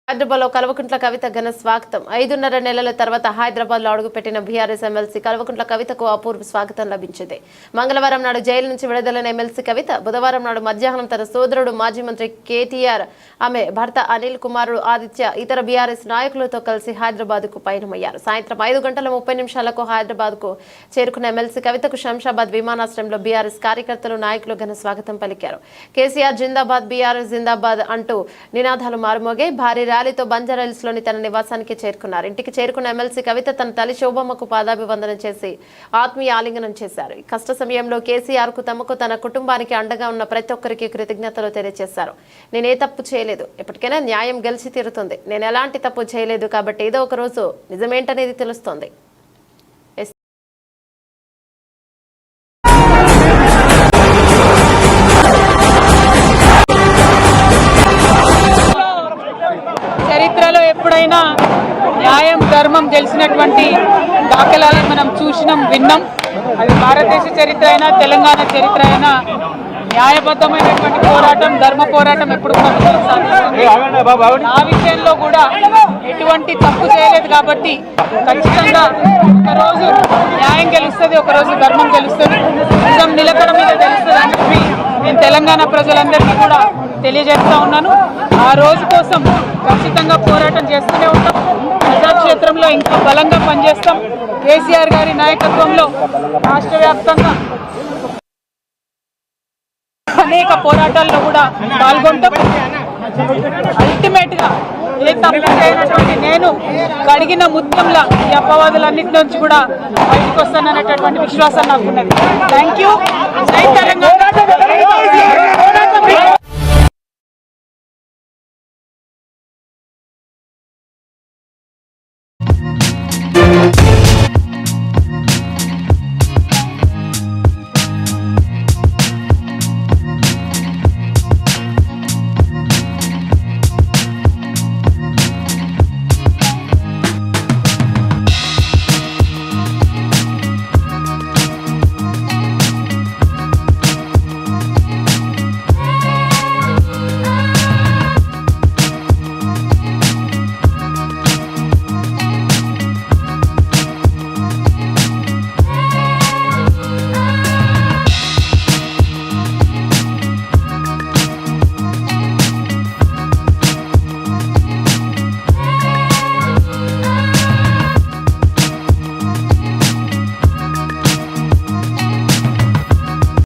హైదరాబాద్లో కల్వకుంట్ల కవిత ఘన స్వాగతం. 5.5 నెలల తర్వాత హైదరాబాద్లో అడుగుపెట్టిన బీఆర్ఎస్ ఎమ్మెల్సీ కల్వకుంట్ల కవితకు అపూర్వ స్వాగతం లభించింది. మంగళవారం నాడు జైలు నుంచి విడుదలైన ఎమ్మెల్సీ కవిత బుధవారం నాడు మధ్యాహ్నం తన సోదరుడు మాజీ మంత్రి కేటీఆర్, ఆమె భర్త అనిల్ కుమారుడు ఆదిత్య, ఇతర బీఆర్ఎస్ నాయకులతో కలిసి హైదరాబాద్కు పయనమయ్యారు. సాయంత్రం 5:30 హైదరాబాద్కు చేరుకున్న ఎమ్మెల్సీ కవితకు శంషాబాద్ విమానాశ్రయంలో బీఆర్ఎస్ కార్యకర్తలు, నాయకులు ఘన స్వాగతం పలికారు. కేసీఆర్ జిందాబాద్, బీఆర్ఎస్ జిందాబాద్ అంటూ నినాదాలు మారుమోగాయి. భారీ ర్యాలీతో బంజారాహిల్స్లోని తన నివాసానికి చేరుకున్నారు. ఇంటికి చేరుకున్న ఎమ్మెల్సీ కవిత తన తల్లి శోభమ్మకు పాదాభివందనం చేసి ఆత్మీయ ఆలింగనం చేశారు. కష్ట సమయంలో కేసీఆర్ కు, తమకు, తన కుటుంబానికి అండగా ఉన్న ప్రతి ఒక్కరికి కృతజ్ఞతలు తెలియజేశారు. నేనే తప్పు చేయలేదు, ఎప్పటికైనా న్యాయం గెలిచి తీరుతుంది. నేను ఎలాంటి తప్పు చేయలేదు కాబట్టి ఏదో ఒక రోజు నిజమేంటనేది తెలుస్తుంది. చరిత్రలో ఎప్పుడైనా న్యాయం, ధర్మం గెలిచినటువంటి దాఖలాలను మనం చూసినాం, విన్నాం. అది భారతదేశ చరిత్ర అయినా, తెలంగాణ చరిత్ర అయినా న్యాయబద్ధమైనటువంటి పోరాటం, ధర్మ పోరాటం ఎప్పుడు కూడా కొనసాగుతుంది. ఆ విషయంలో కూడా ఎటువంటి తప్పు చేయలేదు కాబట్టి ఖచ్చితంగా ఒకరోజు న్యాయం గెలుస్తుంది, ఒకరోజు ధర్మం గెలుస్తుంది, నిజం నిలకడ మీద గెలుస్తుంది అని చెప్పి నేను తెలంగాణ ప్రజలందరికీ కూడా తెలియజేస్తా ఉన్నాను. ఆ రోజు కోసం ఖచ్చితంగా పోరాటం చేస్తూనే ఉంటాం. ప్రజాక్షేత్రంలో ఇంకా బలంగా పనిచేస్తాం. కేసీఆర్ గారి నాయకత్వంలో రాష్ట్ర వ్యాప్తంగా అనేక పోరాటాల్లో కూడా పాల్గొంటాం. అల్టిమేట్ గా ఏ తప్పు చేయనటువంటి నేను కడిగిన ముత్యంలా ఈ అపవాదులన్నింటి నుంచి కూడా బయటకు వస్తాననేటటువంటి విశ్వాసం నాకు ఉన్నది. Thank you. జై తెలంగాణ.